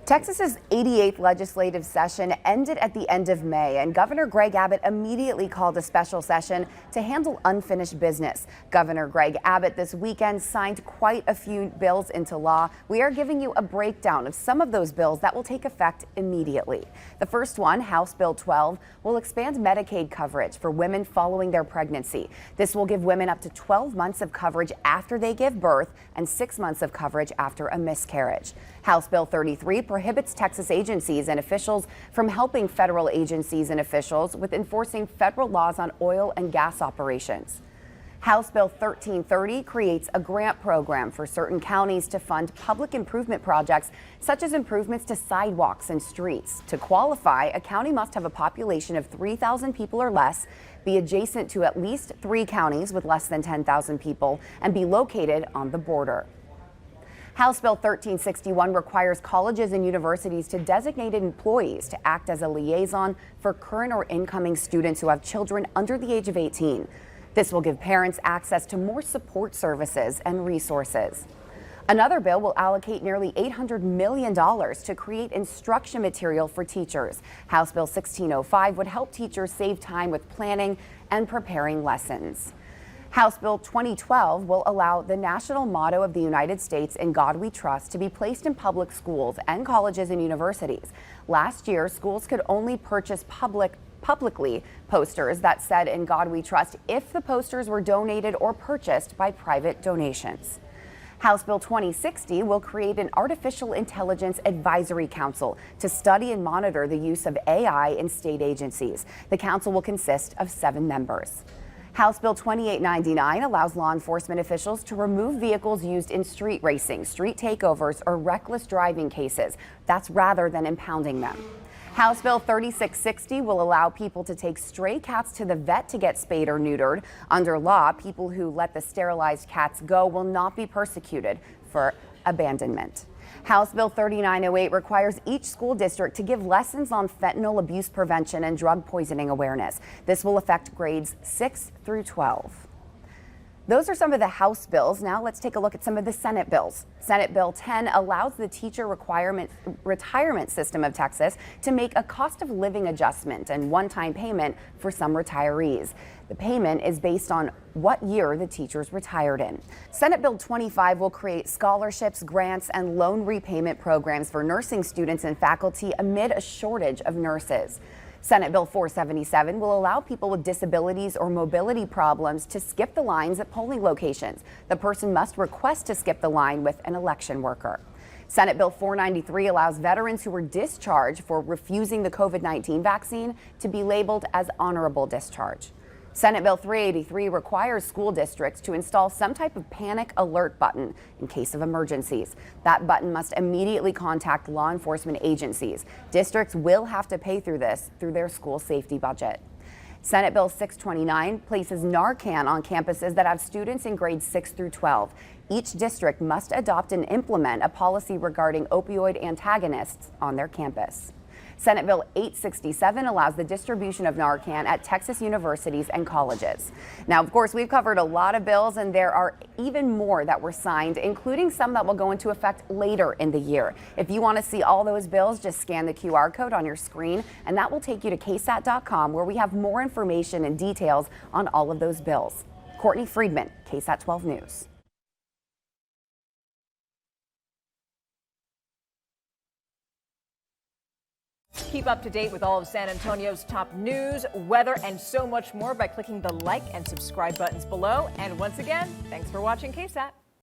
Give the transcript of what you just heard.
Texas's 88th legislative session ended at the end of May, and Governor Greg Abbott immediately called a special session to handle unfinished business. Governor Greg Abbott this weekend signed quite a few bills into law. We are giving you a breakdown of some of those bills that will take effect immediately. The first one, House Bill 12, will expand Medicaid coverage for women following their pregnancy. This will give women up to 12 months of coverage after they give birth and 6 months of coverage after a miscarriage. House Bill 33 prohibits Texas agencies and officials from helping federal agencies and officials with enforcing federal laws on oil and gas operations. House Bill 1330 creates a grant program for certain counties to fund public improvement projects, such as improvements to sidewalks and streets. To qualify, a county must have a population of 3,000 people or less, be adjacent to at least 3 counties with less than 10,000 people, and be located on the border. House Bill 1361 requires colleges and universities to designate employees to act as a liaison for current or incoming students who have children under the age of 18. This will give parents access to more support services and resources. Another bill will allocate nearly $800 million to create instruction material for teachers. House Bill 1605 would help teachers save time with planning and preparing lessons. House Bill 2012 will allow the national motto of the United States, "In God We Trust," to be placed in public schools and colleges and universities. Last year, schools could only purchase publicly posters that said "In God We Trust" if the posters were donated or purchased by private donations. House Bill 2060 will create an artificial intelligence advisory council to study and monitor the use of AI in state agencies. The council will consist of 7 members. House Bill 2899 allows law enforcement officials to remove vehicles used in street racing, street takeovers, or reckless driving cases. That's rather than impounding them. House Bill 3660 will allow people to take stray cats to the vet to get spayed or neutered. Under law, people who let the sterilized cats go will not be persecuted for abandonment. House Bill 3908 requires each school district to give lessons on fentanyl abuse prevention and drug poisoning awareness. This will affect grades 6 through 12. Those are some of the House bills. Now let's take a look at some of the Senate bills. Senate Bill 10 allows the teacher retirement system of Texas to make a cost of living adjustment and one-time payment for some retirees. The payment is based on what year the teachers retired in. Senate Bill 25 will create scholarships, grants, and loan repayment programs for nursing students and faculty amid a shortage of nurses. Senate Bill 477 will allow people with disabilities or mobility problems to skip the lines at polling locations. The person must request to skip the line with an election worker. Senate Bill 493 allows veterans who were discharged for refusing the COVID-19 vaccine to be labeled as honorable discharge. Senate Bill 383 requires school districts to install some type of panic alert button in case of emergencies. That button must immediately contact law enforcement agencies. Districts will have to pay through their school safety budget. Senate Bill 629 places Narcan on campuses that have students in grades 6 through 12. Each district must adopt and implement a policy regarding opioid antagonists on their campus. Senate Bill 867 allows the distribution of Narcan at Texas universities and colleges. Now, of course, we've covered a lot of bills, and there are even more that were signed, including some that will go into effect later in the year. If you want to see all those bills, just scan the QR code on your screen, and that will take you to ksat.com, where we have more information and details on all of those bills. Courtney Friedman, KSAT 12 News. Keep up to date with all of San Antonio's top news, weather, and so much more by clicking the like and subscribe buttons below. And once again, thanks for watching KSAT.